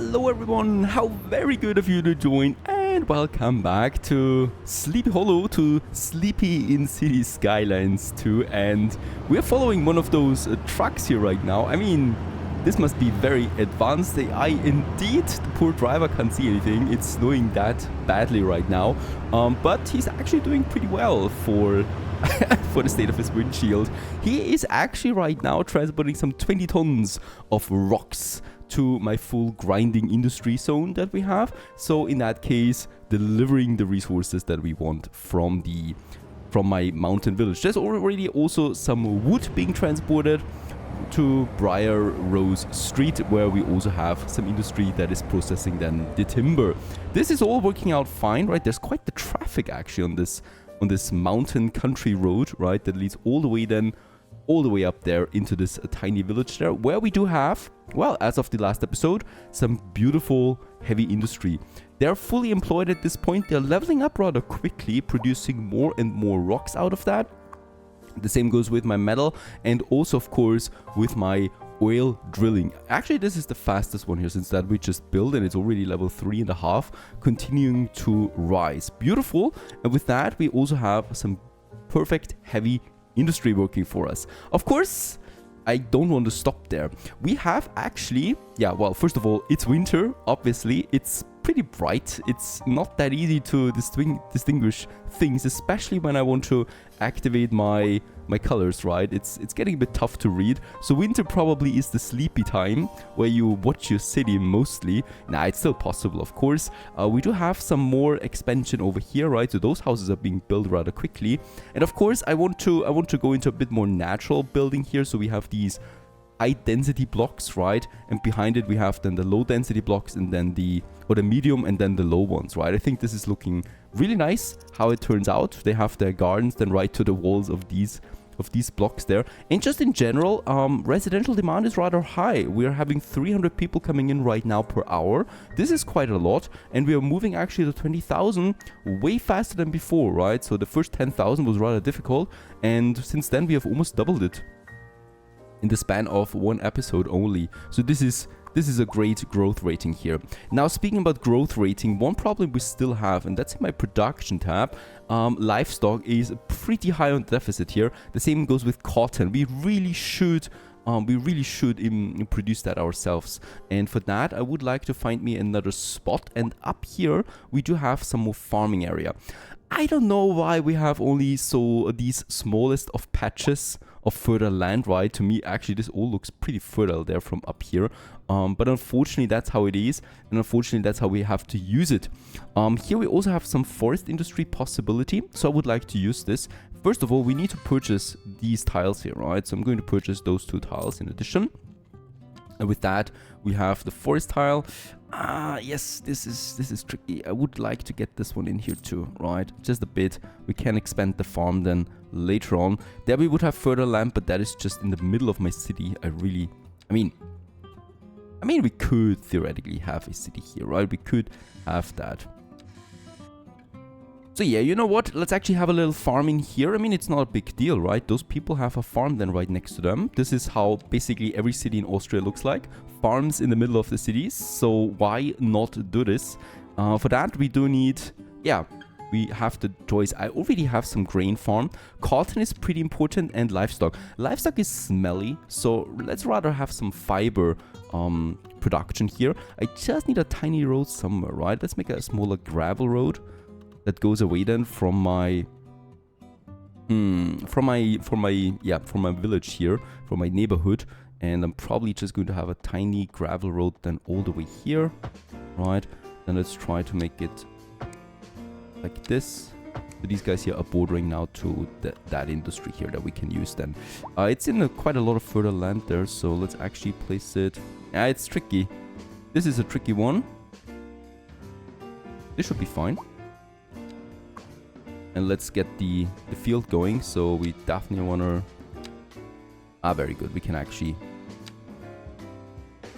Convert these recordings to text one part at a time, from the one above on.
Hello everyone, how very good of you to join and welcome back to Sleepy Hollow, to Sleepy in Cities Skylines 2, and we're following one of those trucks here right now. I mean, this must be very advanced AI indeed. The poor driver can't see anything, it's snowing that badly right now, but he's actually doing pretty well for for the state of his windshield. He is actually right now transporting some 20 tons of rocks to my full grinding industry zone that we have. So in that case, delivering the resources that we want from my mountain village. There's already also some wood being transported to Briar Rose Street, where we also have some industry that is processing then the timber. This is all working out fine, right? There's quite the traffic actually on this mountain country road, right, that leads all the way up there into this tiny village there, where we do have, well, as of the last episode, some beautiful heavy industry. They're fully employed at this point. They're leveling up rather quickly, producing more and more rocks out of that. The same goes with my metal and also, of course, with my oil drilling. Actually, this is the fastest one here since that we just built, and it's already level 3.5, continuing to rise. Beautiful. And with that, we also have some perfect heavy industry working for us. Of course, I don't want to stop there. We have actually, yeah, well, first of all, it's winter, obviously. It's pretty bright. It's not that easy to distinguish things, especially when I want to activate my colors, right? It's getting a bit tough to read. So winter probably is the sleepy time where you watch your city mostly. Nah, it's still possible, of course. We do have some more expansion over here, right? So those houses are being built rather quickly. And of course, I want to go into a bit more natural building here. So we have these high density blocks, right? And behind it we have then the low density blocks, and then the medium, and then the low ones, right? I think this is looking really nice how it turns out. They have their gardens then right to the walls of these blocks there. And just in general, residential demand is rather high. We are having 300 people coming in right now per hour. This is quite a lot, and we are moving actually to 20,000 way faster than before, right? So the first 10,000 was rather difficult, and since then we have almost doubled it in the span of one episode only. So this is a great growth rating here. Now, speaking about growth rating, one problem we still have, and that's in my production tab. Livestock is pretty high on deficit here. The same goes with cotton. We really should produce that ourselves. And for that, I would like to find me another spot. And up here, we do have some more farming area. I don't know why we have only these smallest of patches of fertile land, right? To me, actually, this all looks pretty fertile there from up here. But unfortunately, that's how it is. And unfortunately, that's how we have to use it. Here we also have some forest industry possibility. So I would like to use this. First of all, we need to purchase these tiles here, right? So I'm going to purchase those 2 tiles in addition. And with that, we have the forest tile. Yes, this is tricky. I would like to get this one in here too, right? Just a bit. We can expand the farm then later on. There we would have further land, but that is just in the middle of my city. I mean, we could theoretically have a city here, right? We could have that. So yeah, you know what? Let's actually have a little farming here. I mean, it's not a big deal, right? Those people have a farm then right next to them. This is how basically every city in Austria looks like. Farms in the middle of the cities. So why not do this? For that, we do need, yeah, we have the choice. I already have some grain farm. Cotton is pretty important, and livestock. Livestock is smelly, so let's rather have some fiber production here. I just need a tiny road somewhere, right? Let's make a smaller gravel road that goes away then from my village here, from my neighborhood. And I'm probably just going to have a tiny gravel road then all the way here, right? Then let's try to make it like this. So these guys here are bordering now to that industry here that we can use then. It's in quite a lot of fertile land there, so let's actually place it. It's tricky. This is a tricky one. This should be fine. And let's get the field going. So we definitely want to... very good. We can actually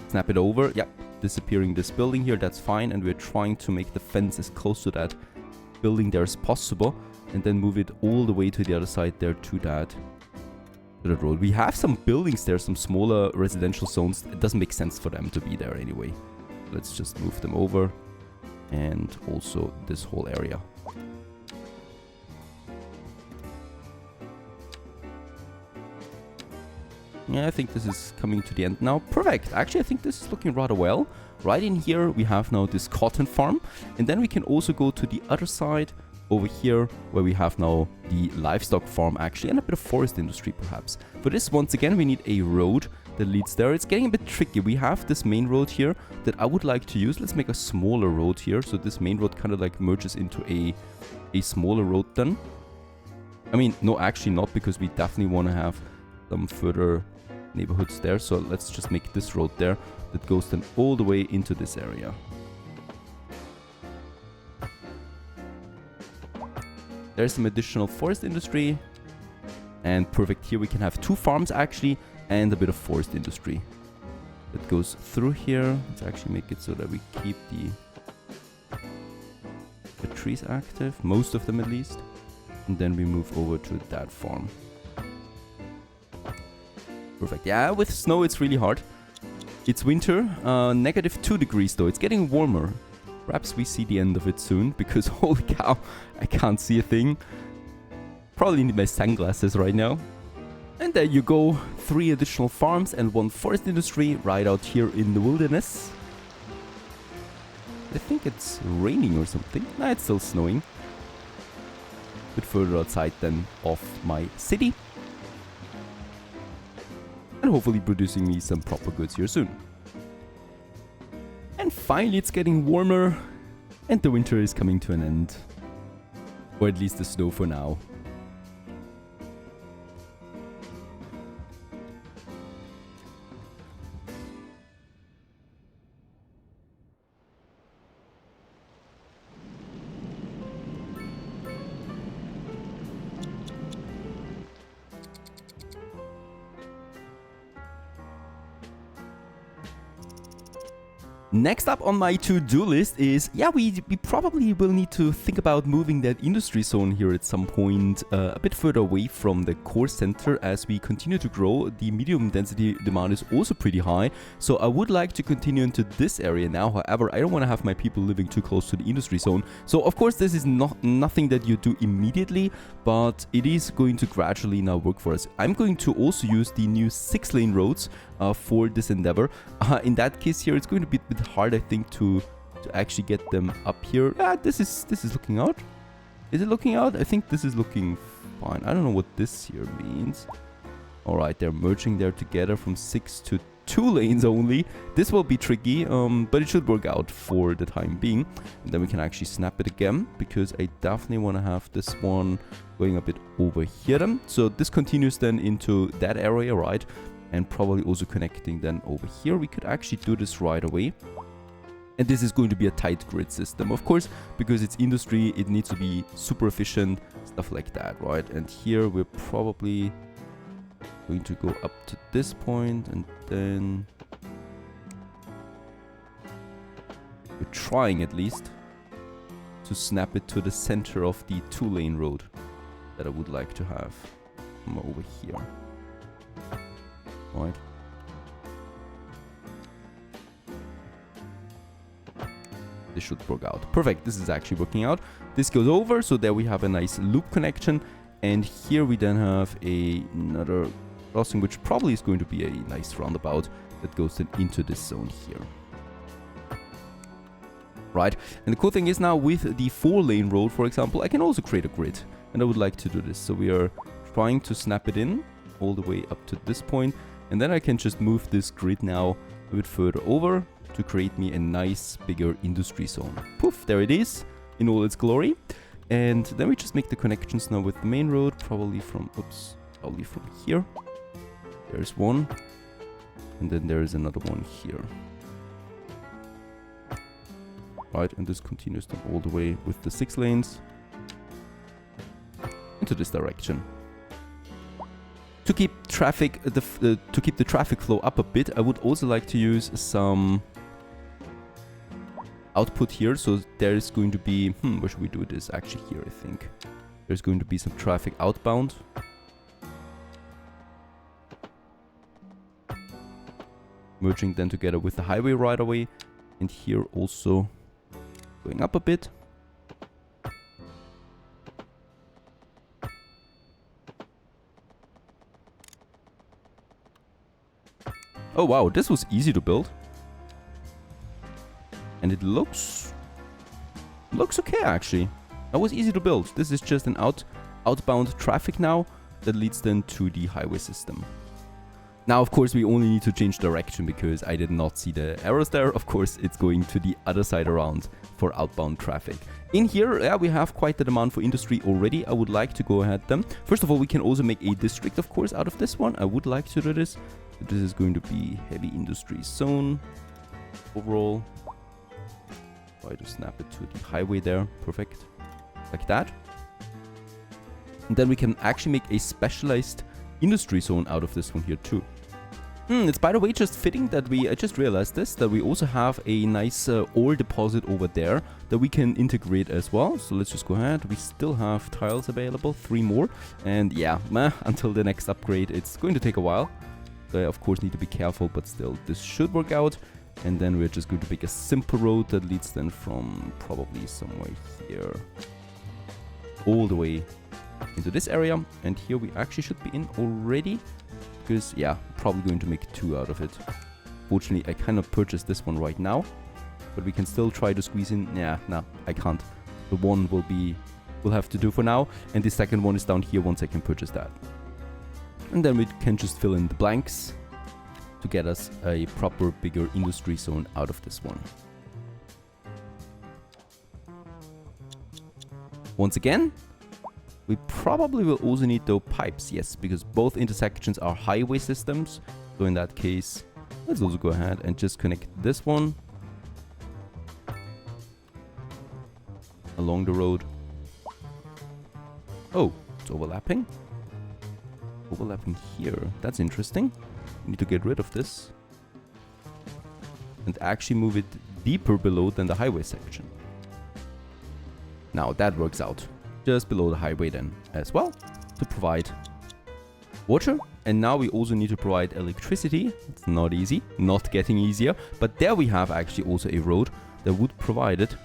snap it over. Yep, disappearing this building here. That's fine. And we're trying to make the fence as close to that building there as possible. And then move it all the way to the other side there to that road. We have some buildings there, some smaller residential zones. It doesn't make sense for them to be there anyway. let's just move them over. And also this whole area. Yeah, I think this is coming to the end now. Perfect. Actually, I think this is looking rather well. Right in here, we have now this cotton farm. And then we can also go to the other side over here, where we have now the livestock farm, actually, and a bit of forest industry, perhaps. For this, once again, we need a road that leads there. It's getting a bit tricky. We have this main road here that I would like to use. Let's make a smaller road here. So this main road kind of like merges into a smaller road then. I mean, no, actually not, because we definitely want to have some further neighborhoods there. So let's just make this road there that goes then all the way into this area. There's some additional forest industry. And perfect, here we can have 2 farms actually, and a bit of forest industry that goes through here. Let's actually make it so that we keep the trees active, most of them at least. And then we move over to that farm. Perfect. Yeah, with snow it's really hard. It's winter, -2 degrees though. It's getting warmer. Perhaps we see the end of it soon, because holy cow, I can't see a thing. Probably need my sunglasses right now. And there you go, 3 additional farms and 1 forest industry right out here in the wilderness. I think it's raining or something. Nah, it's still snowing. A bit further outside than of my city. And hopefully producing me some proper goods here soon. And finally it's getting warmer and the winter is coming to an end. Or at least the snow for now. Next up on my to-do list is, yeah, we probably will need to think about moving that industry zone here at some point a bit further away from the core center as we continue to grow. The medium density demand is also pretty high, so I would like to continue into this area now. However, I don't want to have my people living too close to the industry zone. So of course this is nothing that you do immediately, but it is going to gradually now work for us. I'm going to also use the new 6-lane roads for this endeavor. In that case here, it's going to be a bit hard, I think, to actually get them up here. Yeah, this is looking out. Is it looking out? I think this is looking fine. I don't know what this here means. All right, they're merging there together from 6 to 2 lanes only. This will be tricky, but it should work out for the time being. And then we can actually snap it again, because I definitely want to have this one going a bit over here then. So this continues then into that area, right? And probably also connecting then over here. We could actually do this right away. And this is going to be a tight grid system, of course, because it's industry, it needs to be super efficient, stuff like that, right? And here we're probably going to go up to this point, and then we're trying at least to snap it to the center of the 2-lane road that I would like to have from over here. Right. This should work out. Perfect. This is actually working out. This goes over, so there we have a nice loop connection. And here we then have another crossing, which probably is going to be a nice roundabout that goes then into this zone here. Right. And the cool thing is now with the 4-lane road, for example, I can also create a grid. And I would like to do this. So we are trying to snap it in all the way up to this point. And then I can just move this grid now a bit further over to create me a nice bigger industry zone. Poof, there it is in all its glory. And then we just make the connections now with the main road, probably from here. There's one. And then there is another one here. Right, and this continues then all the way with the 6 lanes into this direction. To keep traffic, to keep the traffic flow up a bit, I would also like to use some output here. So there is going to be, where should we do this? Actually here, I think. There's going to be some traffic outbound. Merging then together with the highway right away. And here also going up a bit. Oh wow, this was easy to build. And it looks okay actually. That was easy to build. This is just an outbound traffic now that leads then to the highway system. Now, of course, we only need to change direction because I did not see the arrows there. Of course, it's going to the other side around for outbound traffic. In here, yeah, we have quite the demand for industry already. I would like to go ahead then. First of all, we can also make a district, of course, out of this one. I would like to do this. This is going to be heavy industry zone overall. Try to snap it to the highway there. Perfect. Like that. And then we can actually make a specialized industry zone out of this one here too. It's by the way just fitting that I just realized this, that we also have a nice ore deposit over there that we can integrate as well. So let's just go ahead. We still have tiles available, 3 more. And yeah, until the next upgrade, it's going to take a while. So I of course need to be careful, but still this should work out. And then we're just going to make a simple road that leads then from probably somewhere here all the way into this area. And here we actually should be in already. Because, yeah, probably going to make 2 out of it. Fortunately, I cannot purchase this one right now. But we can still try to squeeze in. Yeah, no, I can't. The one will have to do for now. And the second one is down here once I can purchase that. And then we can just fill in the blanks to get us a proper bigger industry zone out of this one. Once again, we probably will also need those pipes, yes, because both intersections are highway systems. So in that case, let's also go ahead and just connect this one along the road. Oh, it's overlapping. Overlapping here. That's interesting. We need to get rid of this and actually move it deeper below than the highway section. Now that works out. Just below the highway then as well to provide water. And now we also need to provide electricity. It's not easy, not getting easier, but there we have actually also a road that would provide it.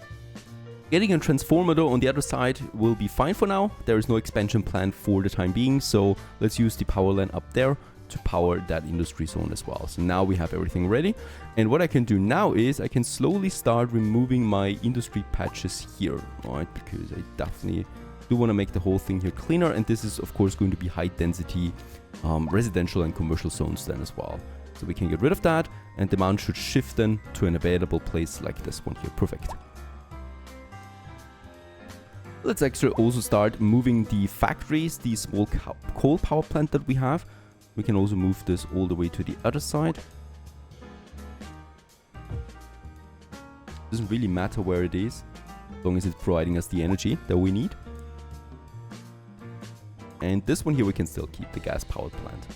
Getting a transformer though on the other side will be fine for now. There is no expansion plan for the time being, so let's use the power line up there to power that industry zone as well. So now we have everything ready. And what I can do now is I can slowly start removing my industry patches here, right? Because I definitely do want to make the whole thing here cleaner. And this is of course going to be high density residential and commercial zones then as well. So we can get rid of that and the demand should shift then to an available place like this one here. Perfect. Let's actually also start moving the factories, the small coal power plant that we have. We can also move this all the way to the other side. Doesn't really matter where it is, as long as it's providing us the energy that we need. And this one here we can still keep, the gas powered plant.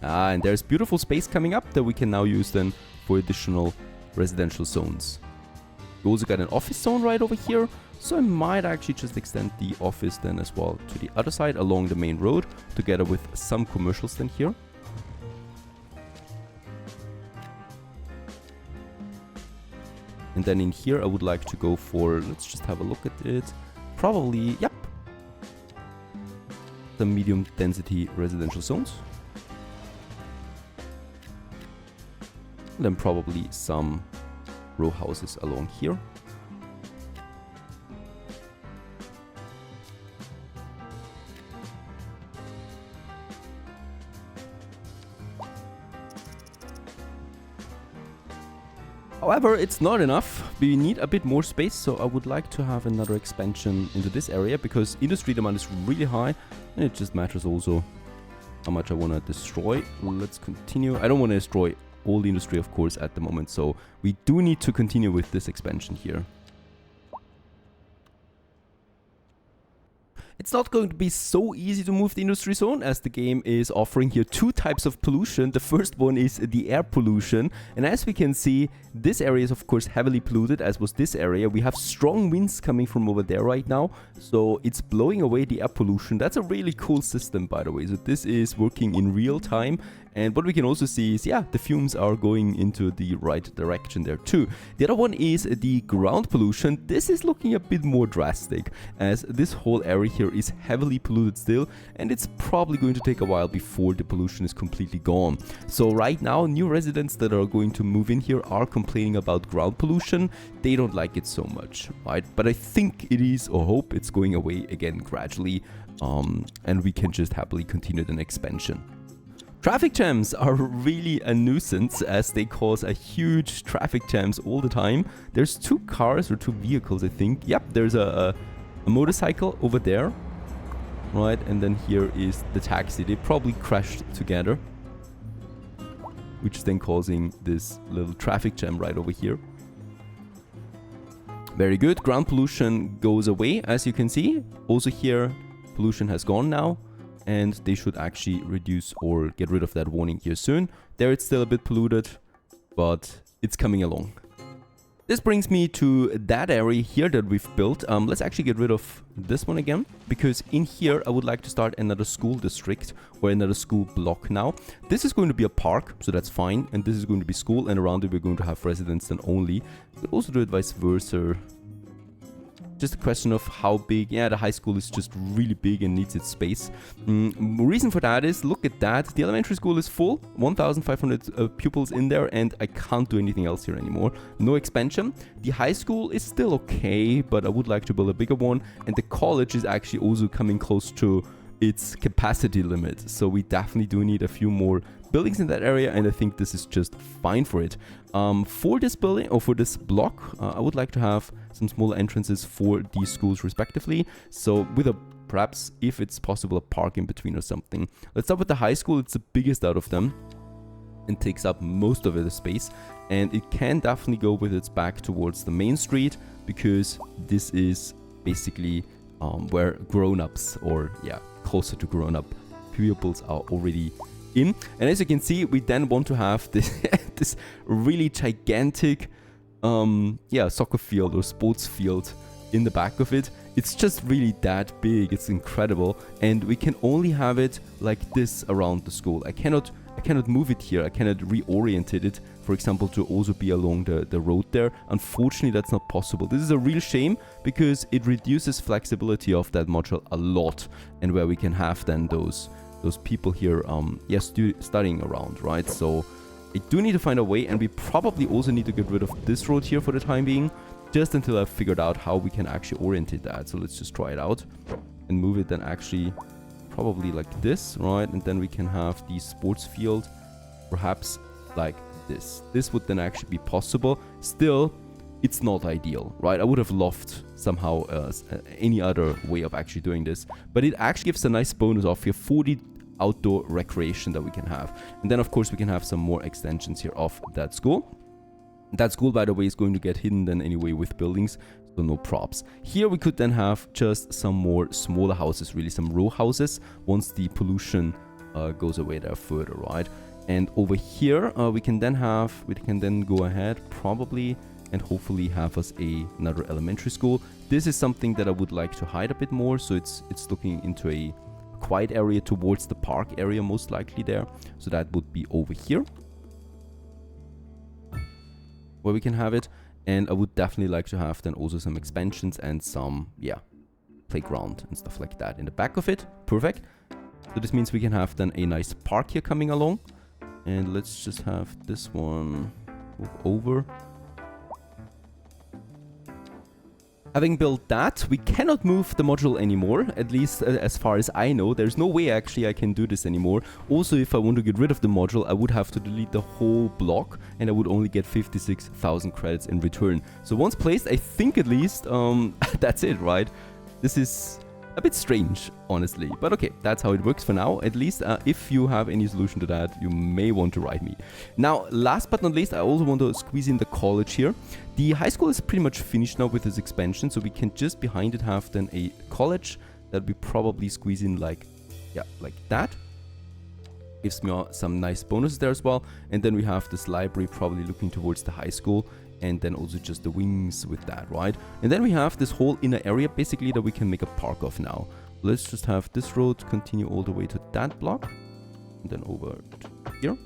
And there's beautiful space coming up that we can now use then for additional residential zones. We also got an office zone right over here. So I might actually just extend the office then as well to the other side along the main road, together with some commercials then here. And then in here I would like to go for, let's just have a look at it, probably, yep, some medium density residential zones. And then probably some row houses along here. However, it's not enough. We need a bit more space, so I would like to have another expansion into this area because industry demand is really high and it just matters also how much I want to destroy. Let's continue. I don't want to destroy all the industry, of course, at the moment, so we do need to continue with this expansion here. It's not going to be so easy to move the industry zone as the game is offering here 2 types of pollution. The first one is the air pollution. And as we can see, this area is of course heavily polluted, as was this area. We have strong winds coming from over there right now. So it's blowing away the air pollution. That's a really cool system, by the way. So this is working in real time. And what we can also see is, yeah, the fumes are going into the right direction there too. The other one is the ground pollution. This is looking a bit more drastic, as this whole area here is heavily polluted still, and it's probably going to take a while before the pollution is completely gone. So right now, new residents that are going to move in here are complaining about ground pollution. They don't like it so much, right? But I think it is, or hope it's going away again gradually, and we can just happily continue the expansion. Traffic jams are really a nuisance, as they cause a huge traffic jams all the time. There's 2 cars or 2 vehicles, I think. Yep, there's a motorcycle over there, right? And then here is the taxi. They probably crashed together, which is then causing this little traffic jam right over here. Very good. Ground pollution goes away, as you can see. Also here, pollution has gone now, and they should actually reduce or get rid of that warning here soon. There it's still a bit polluted, but it's coming along. This brings me to that area here that we've built. Let's actually get rid of this one again, because in here I would like to start another school district or another school block now. This is going to be a park, so that's fine, and this is going to be school, and around it we're going to have residents then only. But also do it vice versa. Just a question of how big. Yeah, the high school is just really big and needs its space. Reason for that is, look at that. The elementary school is full, 1,500 pupils in there, and I can't do anything else here anymore. No expansion. The high school is still okay, but I would like to build a bigger one. And the college is actually also coming close to its capacity limit. So we definitely do need a few more buildings in that area, and I think this is just fine for it. For this building, or for this block, I would like to have some smaller entrances for these schools respectively. So with a, perhaps, if it's possible, a park in between or something. Let's start with the high school. It's the biggest out of them and takes up most of the space. And it can definitely go with its back towards the main street, because this is basically where grown-ups, or yeah, closer to grown-up pupils are already in. And as you can see, we then want to have this this really gigantic soccer field or sports field in the back of it. It's just really that big. It's incredible, and we can only have it like this around the school. I cannot move it here. I cannot reorient it, for example, to also be along the road there. Unfortunately, that's not possible. This is a real shame, because it reduces flexibility of that module a lot, and where we can have then those people here studying around, right? So I do need to find a way, and we probably also need to get rid of this road here for the time being, just until I've figured out how we can actually orientate that. So let's just try it out and move it then actually probably like this, right? And then we can have the sports field perhaps like this. This would then actually be possible. Still, it's not ideal, right? I would have loved somehow any other way of actually doing this, but it actually gives a nice bonus of here 40 outdoor recreation that we can have. And then of course we can have some more extensions here of that school. That school, by the way, is going to get hidden then anyway with buildings, so no props. Here we could then have just some more smaller houses, really some row houses, once the pollution goes away there further, right? And over here we can then go ahead probably and hopefully have us another elementary school. This is something that I would like to hide a bit more, so it's looking into a quiet area towards the park area, most likely there. So that would be over here, where we can have it. And I would definitely like to have then also some expansions and some, playground and stuff like that in the back of it. Perfect. So this means we can have then a nice park here coming along. And let's just have this one move over. Having built that, we cannot move the module anymore, at least as far as I know. There's no way actually I can do this anymore. Also, if I want to get rid of the module, I would have to delete the whole block, and I would only get 56,000 credits in return. So once placed, I think at least that's it, right? This is a bit strange, honestly, but okay, that's how it works for now. At least if you have any solution to that, you may want to write me. Now, last but not least, I also want to squeeze in the college here. The high school is pretty much finished now with its expansion, so we can just behind it have then a college that we probably squeeze in like that. Gives me some nice bonuses there as well. And then we have this library probably looking towards the high school, and then also just the wings with that, right? And then we have this whole inner area basically that we can make a park of now. Let's just have this road continue all the way to that block, and then over to here.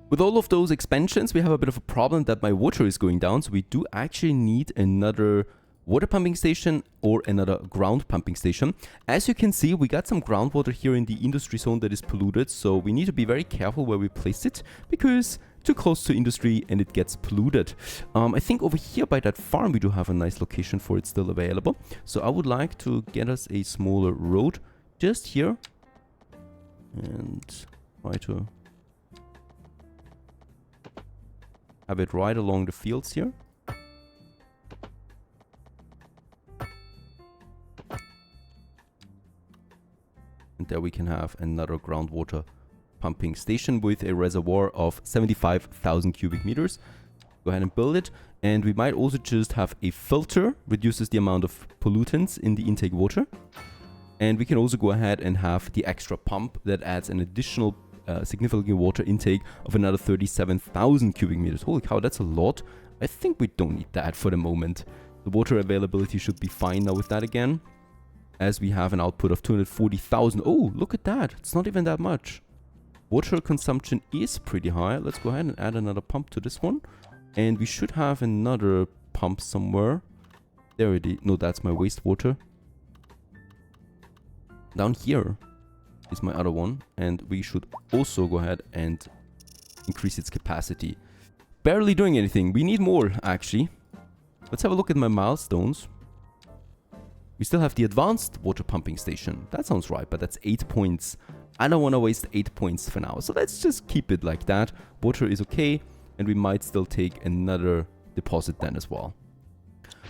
With all of those expansions, we have a bit of a problem that my water is going down, so we do actually need another water pumping station or another ground pumping station. As you can see, we got some groundwater here in the industry zone that is polluted, so we need to be very careful where we place it, because too close to industry and it gets polluted. I think over here by that farm we do have a nice location for it still available. So I would like to get us a smaller road just here and try to have it right along the fields here. And there we can have another groundwater pumping station with a reservoir of 75,000 cubic meters. Go ahead and build it. And we might also just have a filter, reduces the amount of pollutants in the intake water. And we can also go ahead and have the extra pump that adds an additional significant water intake of another 37,000 cubic meters. Holy cow, that's a lot. I think we don't need that for the moment. The water availability should be fine now with that again, as we have an output of 240,000. Oh, look at that. It's not even that much. Water consumption is pretty high. Let's go ahead and add another pump to this one. And we should have another pump somewhere. There it is. No, that's my wastewater. Down here is my other one, and we should also go ahead and increase its capacity. Barely doing anything. We need more, actually. Let's have a look at my milestones. We still have the advanced water pumping station. That sounds right, but that's 8 points. I don't want to waste 8 points for now, so let's just keep it like that. Water is okay, and we might still take another deposit then as well.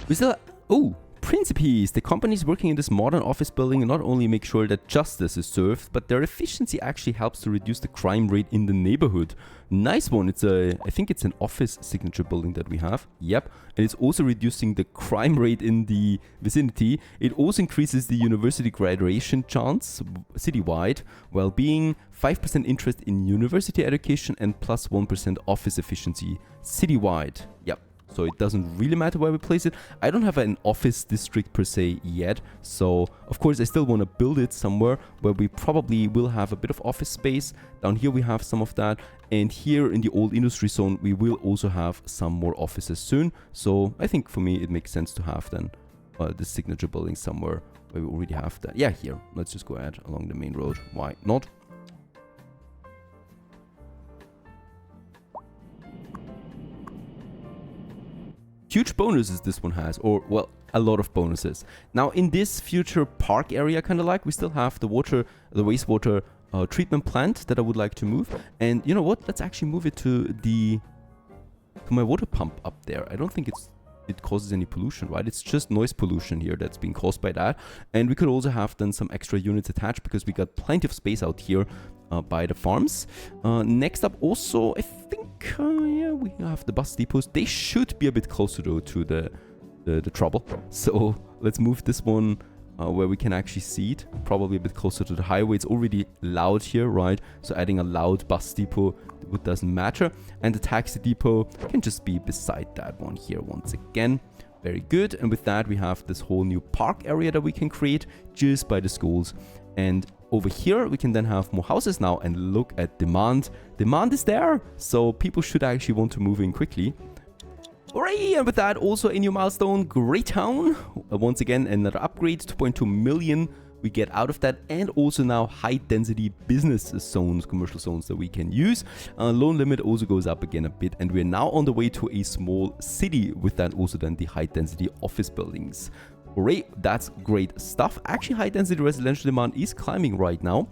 We still... Oh! Principes! The companies working in this modern office building not only make sure that justice is served, but their efficiency actually helps to reduce the crime rate in the neighborhood. Nice one. I think it's an office signature building that we have. Yep. And it's also reducing the crime rate in the vicinity. It also increases the university graduation chance citywide, while being 5% interest in university education and plus 1% office efficiency citywide. Yep. So it doesn't really matter where we place it. I don't have an office district per se yet. So of course I still want to build it somewhere where we probably will have a bit of office space. Down here we have some of that. And here in the old industry zone we will also have some more offices soon. So I think for me it makes sense to have then the signature building somewhere where we already have that. Yeah, here. Let's just go ahead along the main road. Why not? Huge bonuses this one has, or well, a lot of bonuses. Now in this future park area, kind of like, we still have the wastewater treatment plant that I would like to move. And you know what? Let's actually move it to my water pump up there. I don't think it causes any pollution, right? It's just noise pollution here that's being caused by that. And we could also have then some extra units attached because we got plenty of space out here by the farms. Next up also, I think, yeah, we have the bus depots. They should be a bit closer though to the trouble. So let's move this one where we can actually see it. Probably a bit closer to the highway. It's already loud here, right? So adding a loud bus depot doesn't matter. And the taxi depot can just be beside that one here once again. Very good. And with that, we have this whole new park area that we can create just by the schools. And over here, we can then have more houses now and look at demand. Demand is there, so people should actually want to move in quickly. Alright, and with that, also a new milestone, Greytown. Once again, another upgrade, 2.2 million we get out of that, and also now high-density business zones, commercial zones that we can use. Loan limit also goes up again a bit, and we're now on the way to a small city with that also then the high-density office buildings. Great, that's great stuff. Actually, high-density residential demand is climbing right now.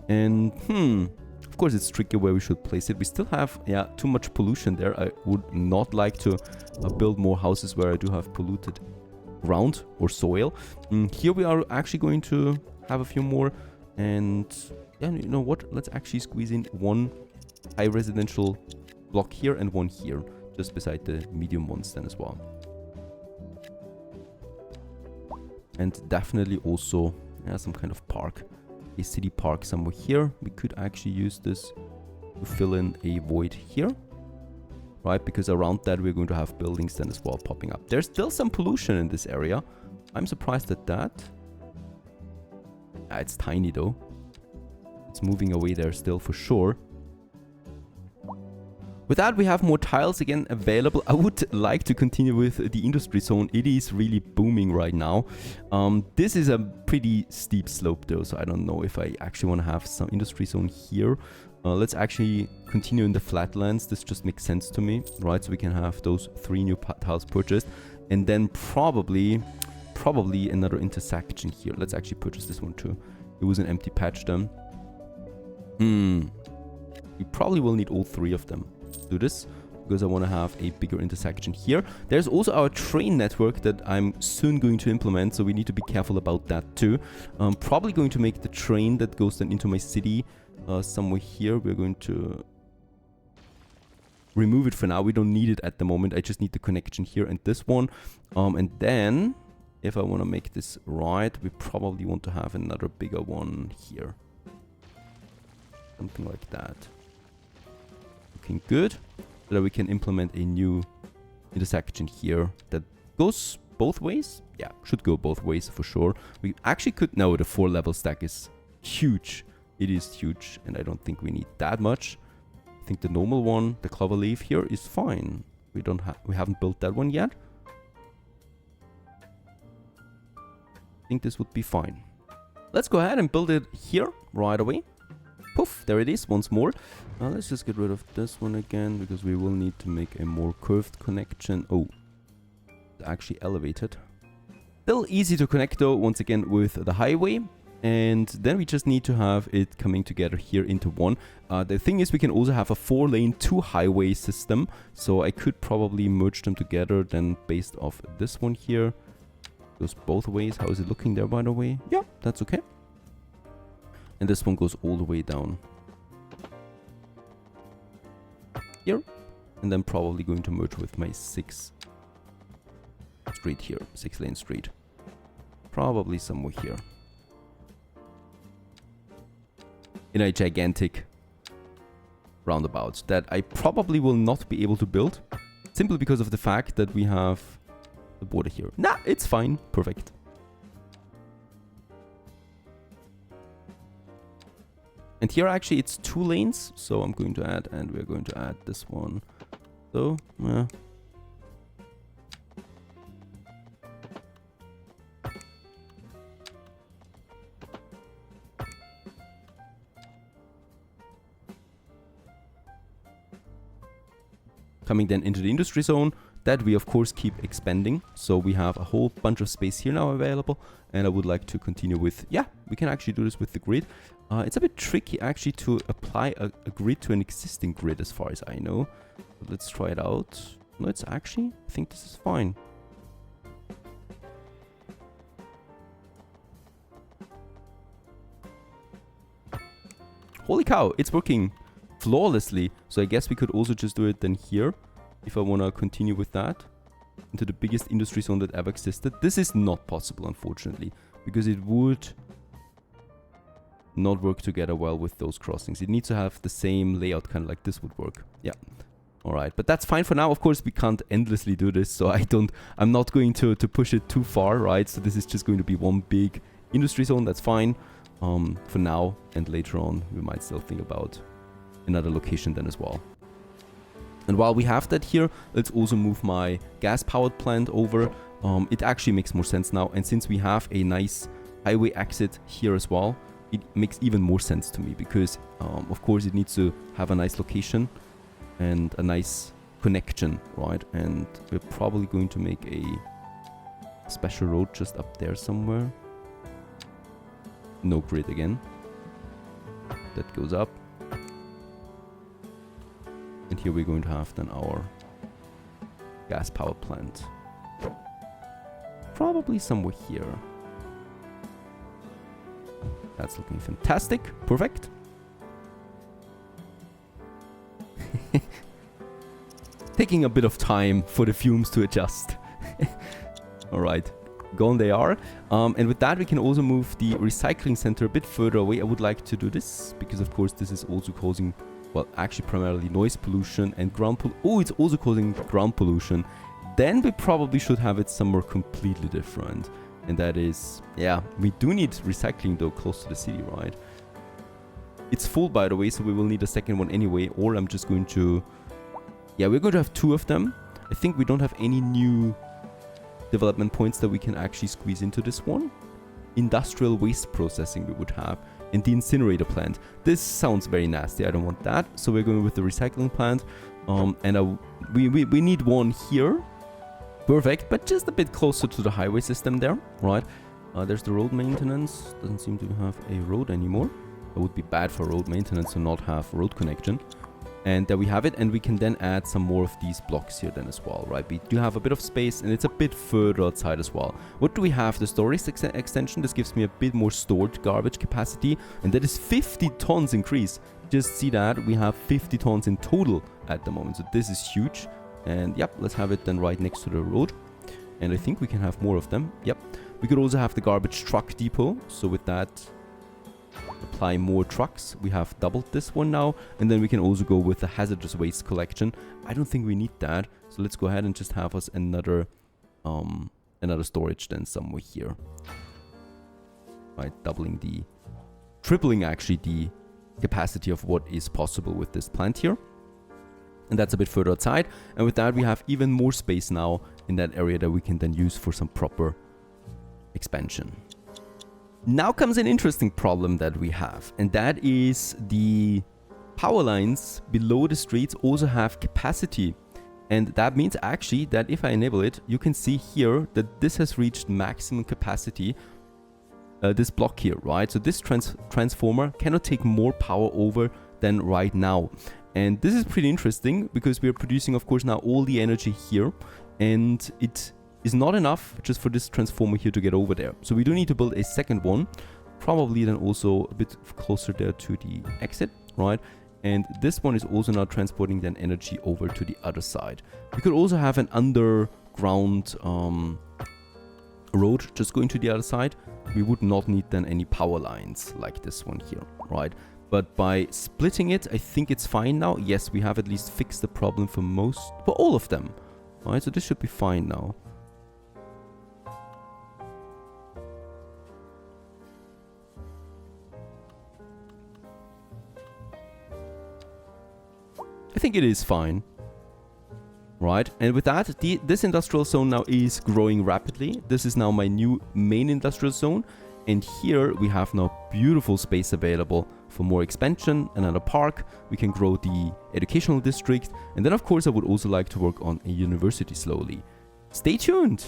And, of course, it's tricky where we should place it. We still have, yeah, too much pollution there. I would not like to build more houses where I do have polluted ground or soil. Here we are actually going to have a few more. And, yeah, you know what? Let's actually squeeze in one high residential block here and one here, just beside the medium ones then as well. And definitely also some kind of park, a city park somewhere here. We could actually use this to fill in a void here. Right, because around that we're going to have buildings then as well popping up. There's still some pollution in this area. I'm surprised at that. It's tiny though. It's moving away there still for sure. With that, we have more tiles again available. I would like to continue with the industry zone. It is really booming right now. This is a pretty steep slope though, so I don't know if I actually want to have some industry zone here. Let's actually continue in the flatlands. This just makes sense to me, right? So we can have those 3 new tiles purchased, and then probably another intersection here. Let's actually purchase this one too. It was an empty patch then. We probably will need all 3 of them to do this, because I want to have a bigger intersection here. There's also our train network that I'm soon going to implement, so we need to be careful about that too. Probably going to make the train that goes then into my city somewhere here. We're going to remove it for now. We don't need it at the moment. I just need the connection here and this one. And then, if I want to make this right, we probably want to have another bigger one here. Something like that. Looking good. So that we can implement a new intersection here that goes both ways. Yeah, should go both ways for sure. We actually could... No, the 4-level stack is huge. It is huge, and I don't think we need that much. I think the normal one, the clover leaf here, is fine. We haven't built that one yet. I think this would be fine. Let's go ahead and build it here right away. Poof, there it is once more. Let's just get rid of this one again, because we will need to make a more curved connection. Oh, it's actually elevated. Still easy to connect though, once again with the highway. And then we just need to have it coming together here into one. The thing is, we can also have a 4-lane 2-highway system. So I could probably merge them together then based off this one here. Goes both ways. How is it looking there, by the way? Yeah, that's okay. And this one goes all the way down here. And then probably going to merge with my 6 street here. 6-lane street. Probably somewhere here. In a gigantic roundabout that I probably will not be able to build, simply because of the fact that we have the border here. Nah, it's fine. Perfect. And here actually it's 2 lanes, so I'm going to add, and we're going to add this one. So, yeah. Coming then into the industry zone, that we of course keep expanding. So we have a whole bunch of space here now available, and I would like to continue with, yeah, we can actually do this with the grid. It's a bit tricky actually to apply a grid to an existing grid as far as I know. But let's try it out. No, it's actually, I think this is fine. Holy cow, it's working flawlessly. So I guess we could also just do it then here, if I want to continue with that, into the biggest industry zone that ever existed. This is not possible, unfortunately, because it would not work together well with those crossings. It needs to have the same layout, kind of like this would work. Yeah. All right, but that's fine for now. Of course, we can't endlessly do this, so I'm not going to push it too far, right? So this is just going to be one big industry zone. That's fine for now, and later on we might still think about another location then as well. And while we have that here, let's also move my gas-powered plant over. It actually makes more sense now, and since we have a nice highway exit here as well, it makes even more sense to me, because of course it needs to have a nice location and a nice connection, right? And we're probably going to make a special road just up there somewhere. No grid again. That goes up. And here we're going to have then our gas power plant. Probably somewhere here. That's looking fantastic. Perfect. Taking a bit of time for the fumes to adjust. Alright, gone they are. And with that we can also move the recycling center a bit further away. I would like to do this because of course this is also causing well, actually primarily noise pollution and ground pollution. Oh, it's also causing ground pollution. Then we probably should have it somewhere completely different. And that is, yeah, we do need recycling though close to the city, right? It's full, by the way, so we will need a second one anyway. Or I'm just going to, yeah, we're going to have 2 of them. I think we don't have any new development points that we can actually squeeze into this one. Industrial waste processing we would have, and the incinerator plant. This sounds very nasty. I don't want that. So we're going with the recycling plant. And we need one here. Perfect, but just a bit closer to the highway system there, right? There's the road maintenance. Doesn't seem to have a road anymore. It would be bad for road maintenance to not have road connection. And there we have it, and we can then add some more of these blocks here then as well, right? We do have a bit of space, and it's a bit further outside as well. What do we have? The storage extension. This gives me a bit more stored garbage capacity, and that is 50 tons increase. Just see that we have 50 tons in total at the moment, so this is huge. And yep, let's have it then right next to the road. And I think we can have more of them. Yep. We could also have the garbage truck depot. So with that, apply more trucks. We have doubled this one now. And then we can also go with the hazardous waste collection. I don't think we need that. So let's go ahead and just have us another storage then somewhere here. Right, tripling actually the capacity of what is possible with this plant here. And that's a bit further outside. And with that, we have even more space now in that area that we can then use for some proper expansion. Now comes an interesting problem that we have. And that is the power lines below the streets also have capacity. And that means actually that if I enable it, you can see here that this has reached maximum capacity. This block here, right? So this transformer cannot take more power over than right now. And this is pretty interesting because we are producing, of course, now all the energy here. And it is not enough just for this transformer here to get over there. So we do need to build a second one. Probably then also a bit closer there to the exit, right? And this one is also now transporting then energy over to the other side. We could also have an underground road just going to the other side. We would not need then any power lines like this one here, right? But by splitting it, I think it's fine now. Yes, we have at least fixed the problem for all of them. Alright, so this should be fine now. I think it is fine. Right, and with that, this industrial zone now is growing rapidly. This is now my new main industrial zone. And here we have now beautiful space available for more expansion, another park. We can grow the educational district. And then, of course, I would also like to work on a university slowly. Stay tuned!